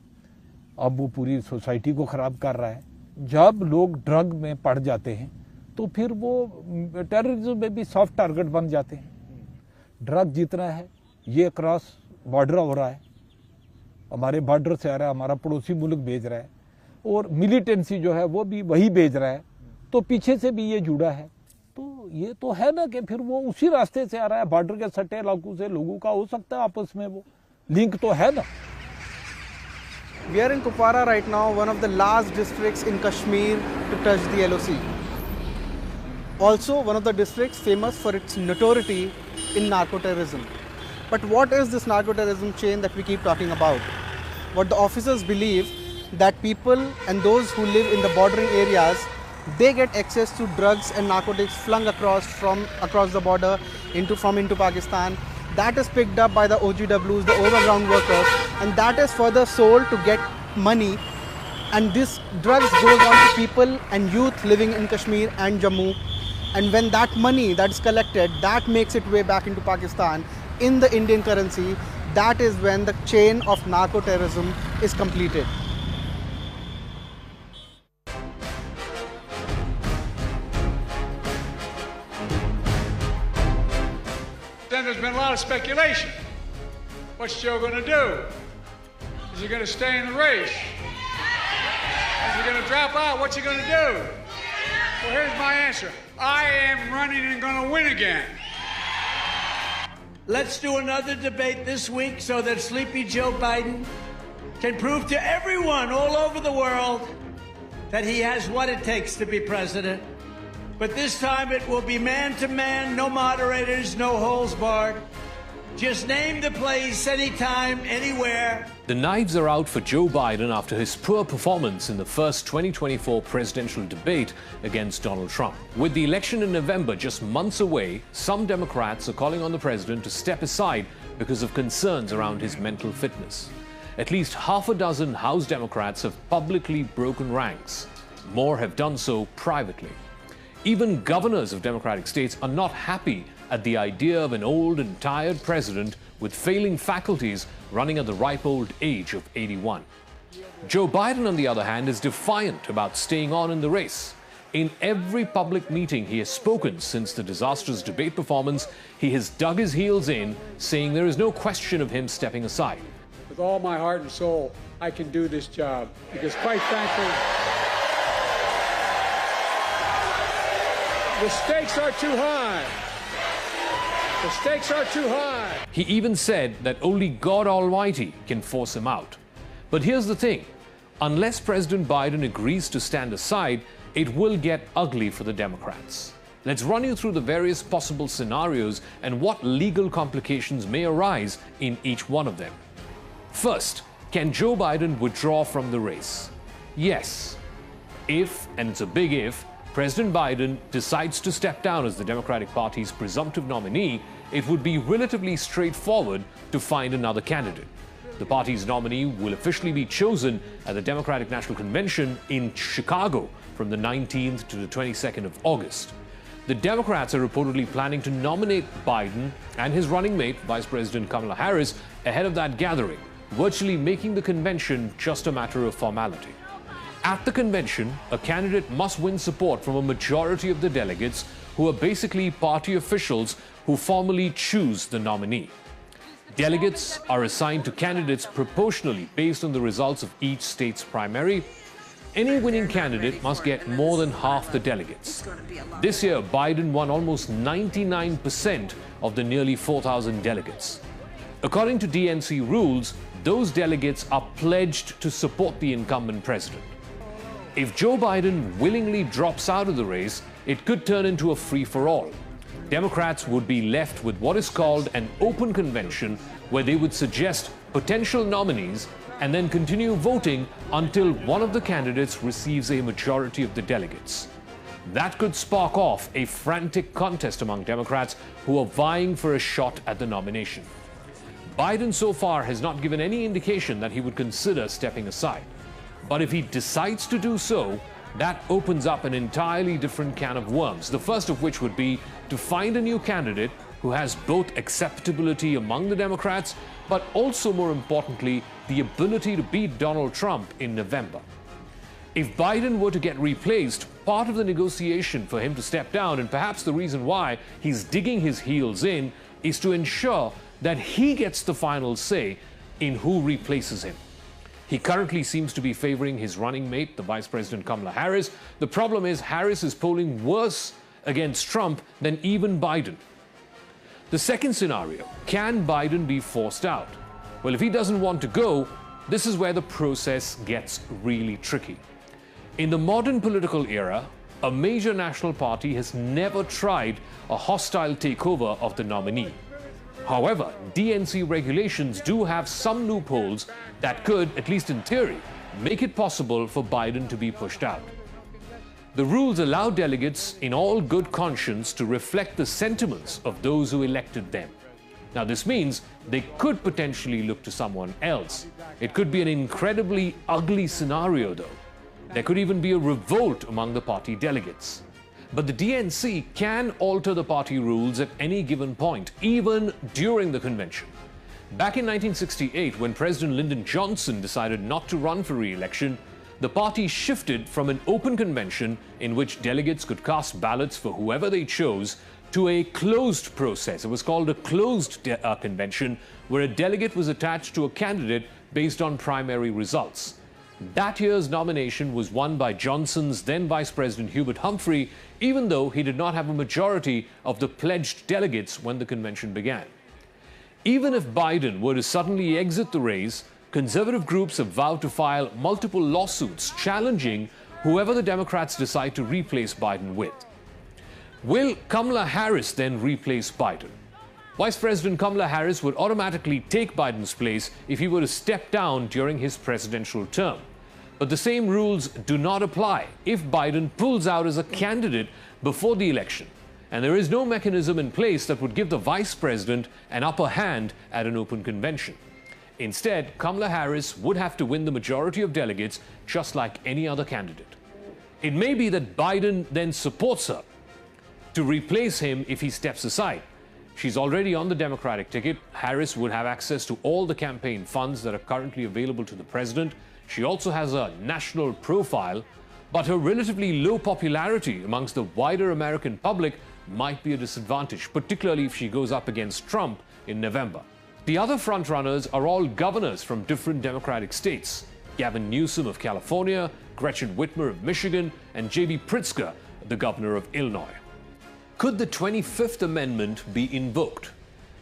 अब वो पूरी सोसाइटी को ख़राब कर रहा है। जब लोग ड्रग में पड़ जाते हैं तो फिर वो टेररिज्म में भी सॉफ्ट टारगेट बन जाते हैं। ड्रग जितना है ये क्रॉस बॉर्डर हो रहा है, हमारे बॉर्डर से आ रहा है, हमारा पड़ोसी मुल्क भेज रहा है, और मिलिटेंसी जो है वो भी वही भेज रहा है, तो पीछे से भी ये जुड़ा है। तो ये तो है ना कि फिर वो उसी रास्ते से आ रहा है, बॉर्डर के सटे इलाकों से लोगों का हो सकता है आपस में वो लिंक तो है ना। We are in Kupwara right now, one of the last districts in Kashmir to touch the LOC. Also, one of the districts famous for its notoriety in narco-terrorism. But what is this narco-terrorism chain that we keep talking about? What the officers believe that people and those who live in the bordering areas, they get access to drugs and narcotics flung across the border into Pakistan. That is picked up by the OGWs, the overground workers, and that is further sold to get money. And this drugs goes on to people and youth living in Kashmir and Jammu. And when that money that is collected, that makes its way back into Pakistan in the Indian currency, that is when the chain of narco-terrorism is completed. Then there's been a lot of speculation. What's Joe going to do? Is he going to stay in the race? Is he going to drop out? What's he going to do? Well, here's my answer. I am running and going to win again. Let's do another debate this week so that Sleepy Joe Biden can prove to everyone all over the world that he has what it takes to be president. But this time it will be man-to-man, no moderators, no holes barred. Just name the place, anytime, anywhere. The knives are out for Joe Biden after his poor performance in the first 2024 presidential debate against Donald Trump. With the election in November just months away, some Democrats are calling on the president to step aside because of concerns around his mental fitness. At least half a dozen House Democrats have publicly broken ranks. More have done so privately. Even governors of Democratic states are not happy at the idea of an old and tired president with failing faculties running at the ripe old age of 81. Joe Biden, on the other hand, is defiant about staying on in the race. In every public meeting he has spoken since the disastrous debate performance, he has dug his heels in, saying there is no question of him stepping aside. With all my heart and soul, I can do this job because, quite frankly, the stakes are too high. The stakes are too high. He even said that only God Almighty can force him out. But here's the thing. Unless President Biden agrees to stand aside, it will get ugly for the Democrats. Let's run you through the various possible scenarios and what legal complications may arise in each one of them. First, can Joe Biden withdraw from the race? Yes. If, and it's a big if, President Biden decides to step down as the Democratic Party's presumptive nominee, it would be relatively straightforward to find another candidate. The party's nominee will officially be chosen at the Democratic National Convention in Chicago from the 19th to the 22nd of August. The Democrats are reportedly planning to nominate Biden and his running mate, Vice President Kamala Harris, ahead of that gathering, virtually making the convention just a matter of formality. At the convention, a candidate must win support from a majority of the delegates, who are basically party officials who formally choose the nominee. Delegates are assigned to candidates proportionally based on the results of each state's primary. any winning candidate must get more than half the delegates. This year, Biden won almost 99% of the nearly 4,000 delegates. According to DNC rules, those delegates are pledged to support the incumbent president. If Joe Biden willingly drops out of the race, it could turn into a free-for-all. Democrats would be left with what is called an open convention, where they would suggest potential nominees and then continue voting until one of the candidates receives a majority of the delegates. That could spark off a frantic contest among Democrats who are vying for a shot at the nomination. Biden so far has not given any indication that he would consider stepping aside. But if he decides to do so, that opens up an entirely different can of worms, the first of which would be to find a new candidate who has both acceptability among the Democrats, but also, more importantly, the ability to beat Donald Trump in November. If Biden were to get replaced, part of the negotiation for him to step down, and perhaps the reason why he's digging his heels in, is to ensure that he gets the final say in who replaces him. He currently seems to be favoring his running mate, the Vice President Kamala Harris. The problem is Harris is polling worse against Trump than even Biden. The second scenario, can Biden be forced out? Well, if he doesn't want to go, this is where the process gets really tricky. In the modern political era, a major national party has never tried a hostile takeover of the nominee. However, DNC regulations do have some loopholes that could, at least in theory, make it possible for Biden to be pushed out. The rules allow delegates in all good conscience to reflect the sentiments of those who elected them. Now, this means they could potentially look to someone else. It could be an incredibly ugly scenario, though. There could even be a revolt among the party delegates. But the DNC can alter the party rules at any given point, even during the convention. Back in 1968, when President Lyndon Johnson decided not to run for re-election, the party shifted from an open convention in which delegates could cast ballots for whoever they chose to a closed process. It was called a closed convention, where a delegate was attached to a candidate based on primary results. That year's nomination was won by Johnson's then Vice President Hubert Humphrey, even though he did not have a majority of the pledged delegates when the convention began. Even if Biden were to suddenly exit the race, conservative groups have vowed to file multiple lawsuits challenging whoever the Democrats decide to replace Biden with. Will Kamala Harris then replace Biden? Vice President Kamala Harris would automatically take Biden's place if he were to step down during his presidential term. But the same rules do not apply if Biden pulls out as a candidate before the election. And there is no mechanism in place that would give the vice president an upper hand at an open convention. Instead, Kamala Harris would have to win the majority of delegates just like any other candidate. It may be that Biden then supports her to replace him if he steps aside. She's already on the Democratic ticket. Harris would have access to all the campaign funds that are currently available to the president. She also has a national profile, but her relatively low popularity amongst the wider American public might be a disadvantage, particularly if she goes up against Trump in November. The other frontrunners are all governors from different Democratic states. Gavin Newsom of California, Gretchen Whitmer of Michigan, and J.B. Pritzker, the governor of Illinois. Could the 25th Amendment be invoked?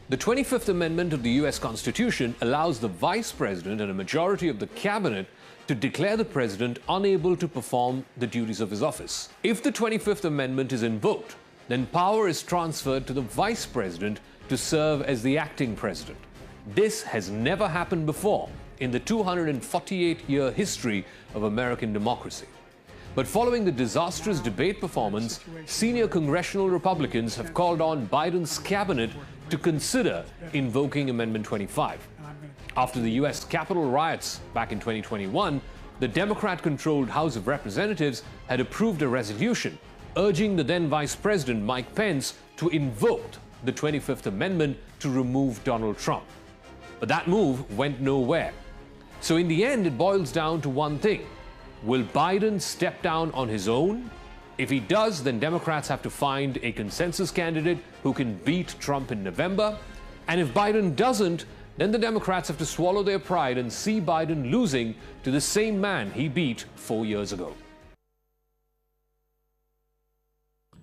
The 25th Amendment of the U.S. Constitution allows the Vice President and a majority of the cabinet to declare the President unable to perform the duties of his office. If the 25th Amendment is invoked, then power is transferred to the Vice President to serve as the acting President. This has never happened before in the 248-year history of American democracy. But following the disastrous debate performance, senior congressional Republicans have called on Biden's cabinet to consider invoking Amendment 25. After the U.S. Capitol riots back in 2021, the Democrat-controlled House of Representatives had approved a resolution urging the then Vice President Mike Pence to invoke the 25th Amendment to remove Donald Trump. But that move went nowhere. So in the end, it boils down to one thing. Will Biden step down on his own? If he does, then Democrats have to find a consensus candidate who can beat Trump in November. And if Biden doesn't, then the Democrats have to swallow their pride and see Biden losing to the same man he beat 4 years ago.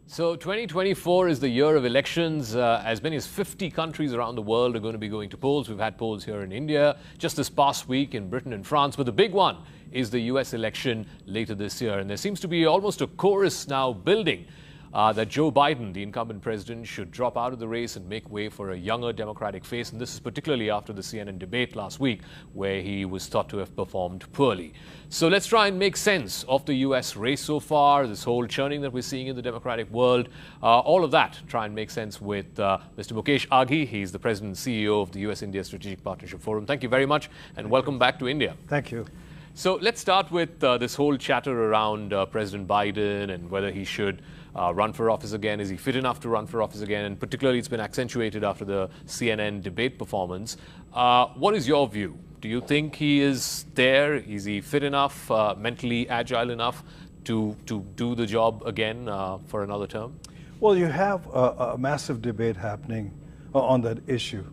So 2024 is the year of elections. As many as 50 countries around the world are going to be going to polls. We've had polls here in India just this past week, in Britain and France. But the big one is the US election later this year. And there seems to be almost a chorus now building that Joe Biden, the incumbent president, should drop out of the race and make way for a younger Democratic face. And this is particularly after the CNN debate last week, where he was thought to have performed poorly. So let's try and make sense of the US race so far, this whole churning that we're seeing in the democratic world. All of that, try and make sense with Mr. Mukesh Aghi. He's the president and CEO of the US-India Strategic Partnership Forum. Thank you very much and welcome back to India. Thank you. So let's start with this whole chatter around President Biden and whether he should run for office again. Is he fit enough to run for office again? And particularly, it's been accentuated after the CNN debate performance. What is your view? Do you think he is there? Is he fit enough, mentally agile enough to do the job again for another term? Well, you have a massive debate happening on that issue.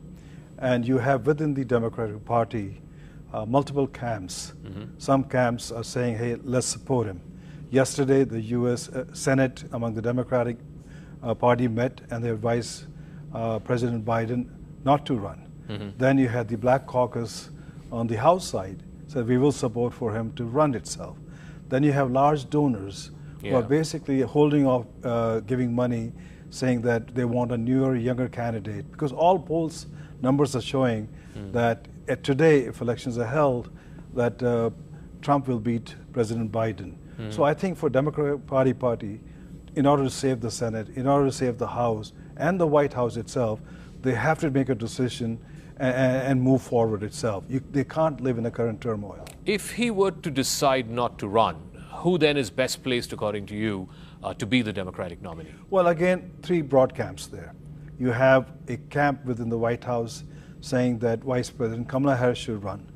And you have within the Democratic Party multiple camps. Some camps are saying, hey, let's support him. Yesterday, the U.S. Senate among the Democratic Party met and they advised President Biden not to run. Then you had the Black Caucus on the House side, said we will support for him to run itself. Then you have large donors who are basically holding off giving money, saying that they want a newer, younger candidate. Because all polls numbers are showing that today, if elections are held, that Trump will beat President Biden. So I think for Democratic Party, in order to save the Senate, in order to save the House and the White House itself, they have to make a decision and move forward itself. They can't live in the current turmoil. If he were to decide not to run, who then is best placed, according to you, to be the Democratic nominee? Well, again, three broad camps there. You have a camp within the White House saying that Vice President Kamala Harris should run.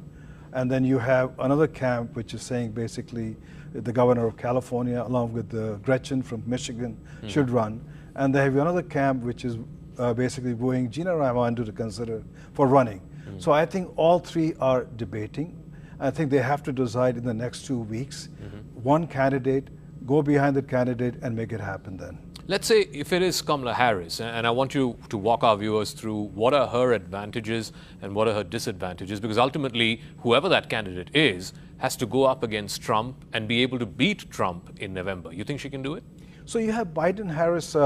And then you have another camp which is saying basically the governor of California along with Gretchen from Michigan should run. And they have another camp which is basically wooing Gina Raimondo to consider for running. So I think all three are debating. I think they have to decide in the next 2 weeks. One candidate, go behind the candidate and make it happen then. Let's say if it is Kamala Harris, and I want you to walk our viewers through what are her advantages and what are her disadvantages, because ultimately, whoever that candidate is has to go up against Trump and be able to beat Trump in November. You think she can do it? So you have Biden-Harris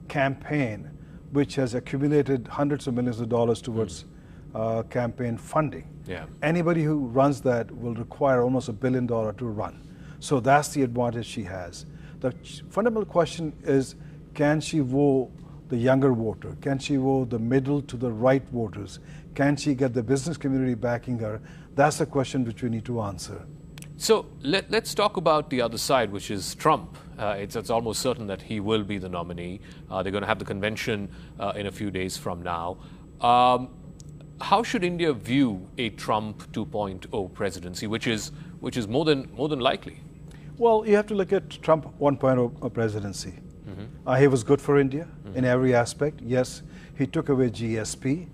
campaign, which has accumulated hundreds of millions of dollars towards campaign funding. Anybody who runs that will require almost $1 billion to run. So that's the advantage she has. The fundamental question is, can she woo the younger voter? Can she woo the middle to the right voters? Can she get the business community backing her? That's the question which we need to answer. So let's talk about the other side, which is Trump. It's almost certain that he will be the nominee. They're going to have the convention in a few days from now. How should India view a Trump 2.0 presidency, which is more than likely? Well, you have to look at Trump 1.0 presidency. He was good for India in every aspect. Yes, he took away GSP.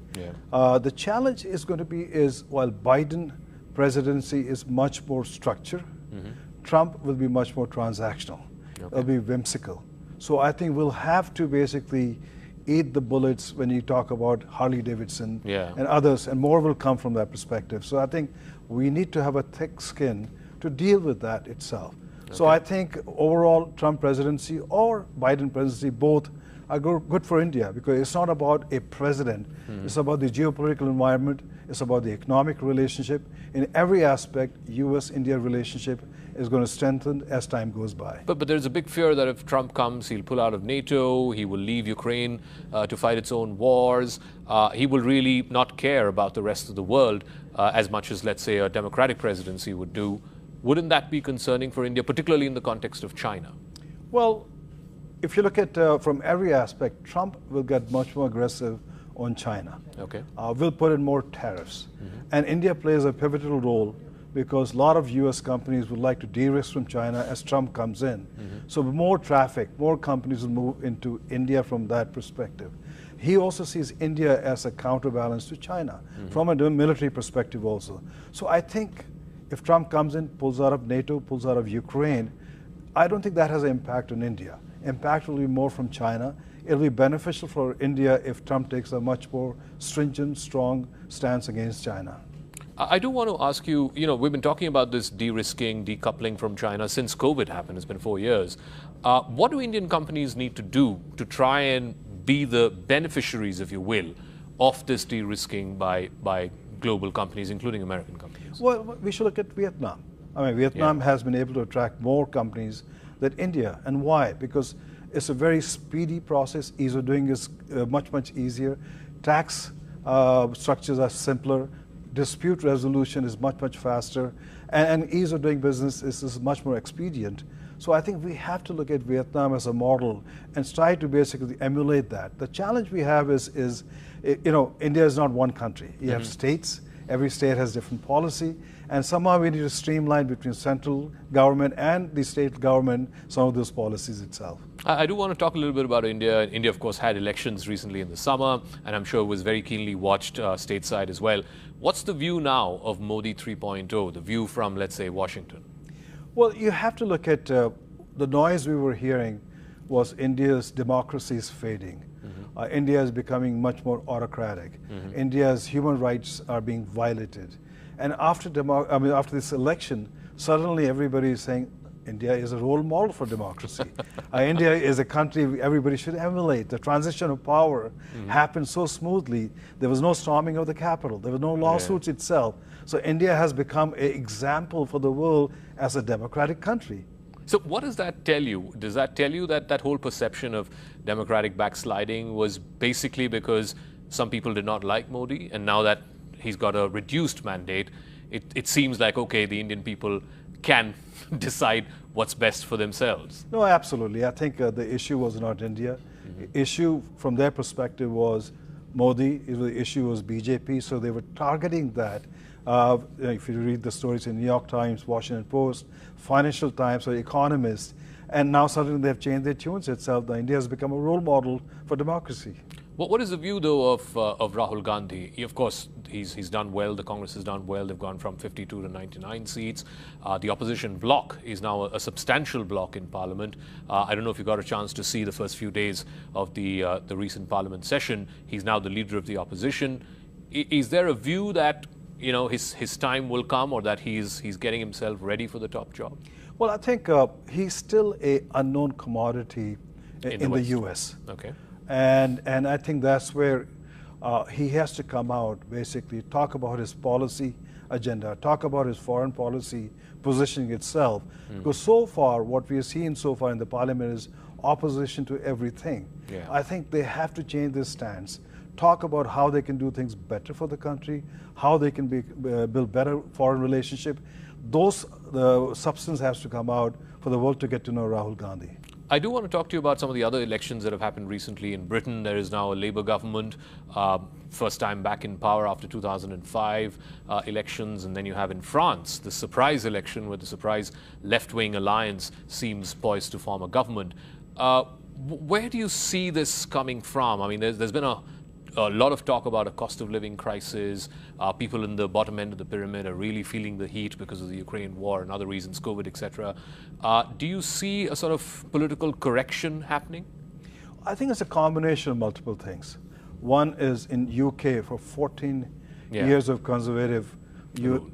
The challenge is going to be while Biden presidency is much more structured, Trump will be much more transactional. It'll be whimsical. So I think we'll have to basically eat the bullets when you talk about Harley Davidson and others, and more will come from that perspective. So I think we need to have a thick skin to deal with that itself. So I think overall Trump presidency or Biden presidency both are good for India, because it's not about a president. It's about the geopolitical environment. It's about the economic relationship. In every aspect, U.S.-India relationship is going to strengthen as time goes by. But there's a big fear that if Trump comes, he'll pull out of NATO, he will leave Ukraine to fight its own wars. He will really not care about the rest of the world as much as, let's say, a Democratic presidency would do. Wouldn't that be concerning for India, particularly in the context of China? Well, if you look at from every aspect, Trump will get much more aggressive on China. Will put in more tariffs. And India plays a pivotal role because a lot of US companies would like to de-risk from China as Trump comes in. So more traffic, more companies will move into India from that perspective. He also sees India as a counterbalance to China from a military perspective also. So I think if Trump comes in, pulls out of NATO, pulls out of Ukraine, I don't think that has an impact on India. Impact will be more from China. It'll be beneficial for India if Trump takes a much more stringent, strong stance against China. I do want to ask you, we've been talking about this de-risking, decoupling from China since COVID happened. It's been 4 years. What do Indian companies need to do to try and be the beneficiaries, if you will, of this de-risking by global companies, including American companies? Well, we should look at Vietnam. I mean, Vietnam has been able to attract more companies than India. And why? Because it's a very speedy process. Ease of doing is much, much easier. Tax structures are simpler. Dispute resolution is much, much faster. And ease of doing business is much more expedient. So I think we have to look at Vietnam as a model and try to basically emulate that. The challenge we have is India is not one country. You have states. Every state has different policy. And somehow we need to streamline between central government and the state government some of those policies itself. I do want to talk a little bit about India. India, of course, had elections recently in the summer, and I'm sure it was very keenly watched stateside as well. What's the view now of Modi 3.0, the view from, let's say, Washington? Well, you have to look at the noise we were hearing was India's democracy is fading. India is becoming much more autocratic. India's human rights are being violated. And after this election, suddenly everybody is saying India is a role model for democracy. India is a country everybody should emulate. The transition of power happened so smoothly. There was no storming of the Capitol. There were no lawsuits itself. So India has become an example for the world as a democratic country. So what does that tell you? Does that tell you that that whole perception of democratic backsliding was basically because some people did not like Modi, and now that he's got a reduced mandate, it seems like, okay, the Indian people can decide what's best for themselves? No, absolutely. I think the issue was not India. The issue from their perspective was Modi. The issue was BJP, so they were targeting that. If you read the stories in New York Times, Washington Post, Financial Times, or Economist, and now suddenly they've changed their tunes itself. India has become a role model for democracy. What is the view, though, of Rahul Gandhi? Of course, he's done well. The Congress has done well. They've gone from 52 to 99 seats. The opposition bloc is now a substantial bloc in Parliament. I don't know if you got a chance to see the first few days of the recent Parliament session. He's now the leader of the opposition. Is there a view that his time will come, or that he's getting himself ready for the top job? Well, I think he's still an unknown commodity in the U.S. Okay. And I think that's where he has to come out, basically talk about his policy agenda, talk about his foreign policy positioning itself. Because so far, what we have seen so far in the parliament is opposition to everything. I think they have to change their stance, talk about how they can do things better for the country, how they can build better foreign relationship. The substance has to come out for the world to get to know Rahul Gandhi. I do want to talk to you about some of the other elections that have happened recently in Britain. There is now a Labour government, first time back in power after 2005 elections. And then you have in France the surprise election where the surprise left-wing alliance seems poised to form a government. Where do you see this coming from? I mean, there's been a lot of talk about a cost of living crisis. People in the bottom end of the pyramid are really feeling the heat because of the Ukraine war and other reasons, COVID, etc. Do you see a sort of political correction happening? I think it's a combination of multiple things. One is in UK for 14 years of conservative,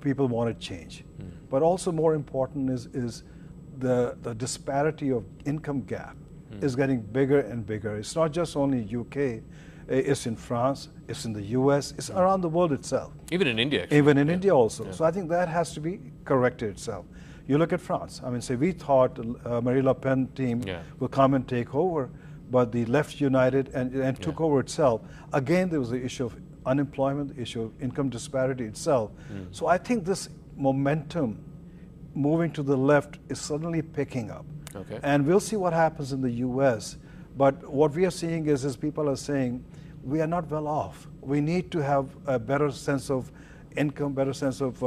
people wanted change. But also more important is the disparity of income gap is getting bigger and bigger. It's not just only UK. It's in France, it's in the US, it's around the world itself. Even in India, actually. Even in India also. So I think that has to be corrected itself. You look at France. I mean, say we thought Marine Le Pen team will come and take over, but the left united and took over itself. Again, there was the issue of unemployment, the issue of income disparity itself. So I think this momentum moving to the left is suddenly picking up. Okay. And we'll see what happens in the US. But what we are seeing is people are saying, we are not well off. We need to have a better sense of income, better sense of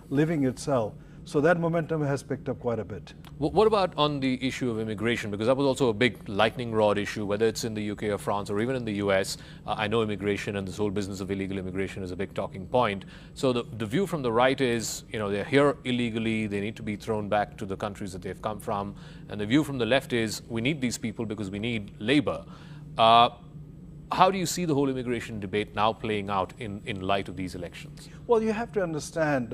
living itself. So that momentum has picked up quite a bit. What about on the issue of immigration? Because that was also a big lightning rod issue, whether it's in the UK or France or even in the US. I know immigration and this whole business of illegal immigration is a big talking point. So the view from the right is, they're here illegally, they need to be thrown back to the countries that they've come from. And the view from the left is, we need these people because we need labor. How do you see the whole immigration debate now playing out in light of these elections? Well, you have to understand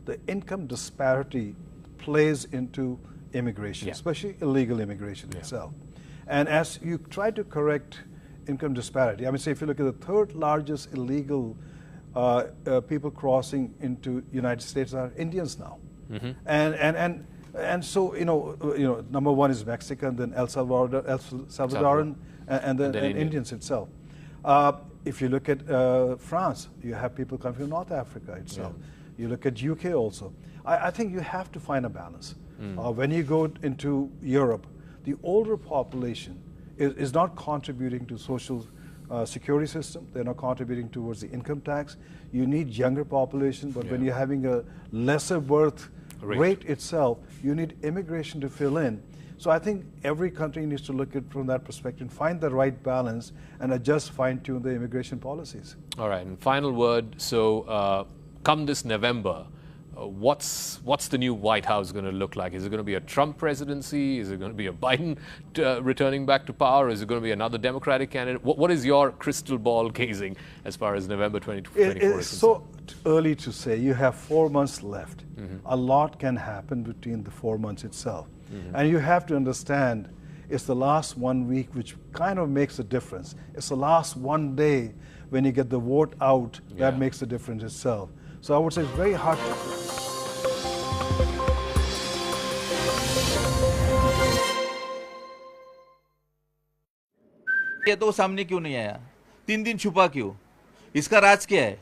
the income disparity plays into immigration, especially illegal immigration itself. And as you try to correct income disparity, I mean, say if you look at the third largest illegal people crossing into United States are Indians now. And so, number one is Mexican, then El Salvadoran, and then Indians itself. If you look at France, you have people coming from North Africa itself. You look at UK also. I think you have to find a balance. When you go into Europe, the older population is not contributing to social security system. They're not contributing towards the income tax. You need younger population, but when you're having a lesser birth rate itself, you need immigration to fill in. So I think every country needs to look at it from that perspective, find the right balance, and adjust, fine-tune the immigration policies. All right, and final word. So come this November, what's the new White House going to look like? Is it going to be a Trump presidency? Is it going to be a Biden returning back to power? Is it going to be another Democratic candidate? What is your crystal ball gazing as far as November 2024 is concerned? It's so early to say. You have 4 months left. A lot can happen between the 4 months itself. And you have to understand, it's the last 1 week which kind of makes a difference. It's the last 1 day when you get the vote out that makes the difference itself. So I would say it's very hard to... ये तो सामने क्यों नहीं आया? 3 दिन छुपा क्यों? इसका राज क्या है?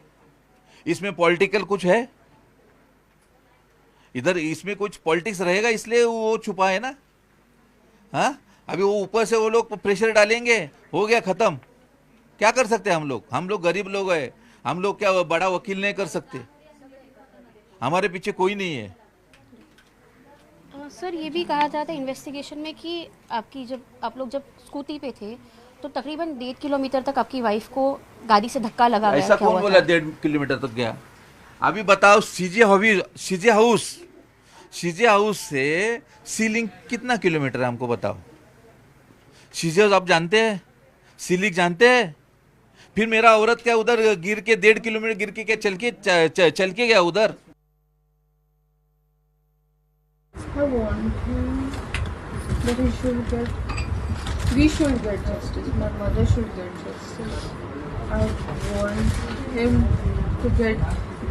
इसमें पॉलिटिकल कुछ है? इधर इसमें कुछ पॉलिटिक्स रहेगा इसलिए वो छुपा है ना? हाँ? अभी वो ऊपर से वो लोग प्रेशर डालेंगे, हो गया खत्म. क्या कर सकते हैं हम लोग? हम लोग गरीब लोग हैं. हम लोग क्या बड़ा वकील नहीं कर सकते? हमारे पीछे कोई नहीं है. सर ये भी कहा जाता है इन्वेस्टिगेशन में कि आप लोग जब स्कूटी पे थे तो तकरीबन 1.5 किलोमीटर तक आपकी वाइफ को गाड़ी से धक्का लगा गया. ऐसा कौन बोला 1.5 किलोमीटर तक गया? अभी बताओ, सीजे हाउस से सीलिंग कितना किलोमीटर है हमको बताओ. सीजे हाउस आप जानते हैं? सीलिंग जानते हैं? फिर मेरा औरत क्या उधर गिर के 1.5 किलोमीटर गिर के क्या चल के गया उधर? I want him, but we should get justice. My mother should get justice. I want him to get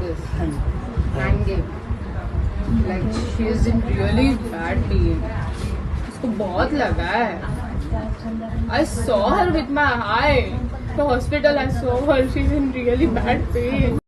this hanging. Like she is in really bad pain. उसको बहुत लगा है. I saw her with my eye. The hospital I saw her. She's in really bad pain.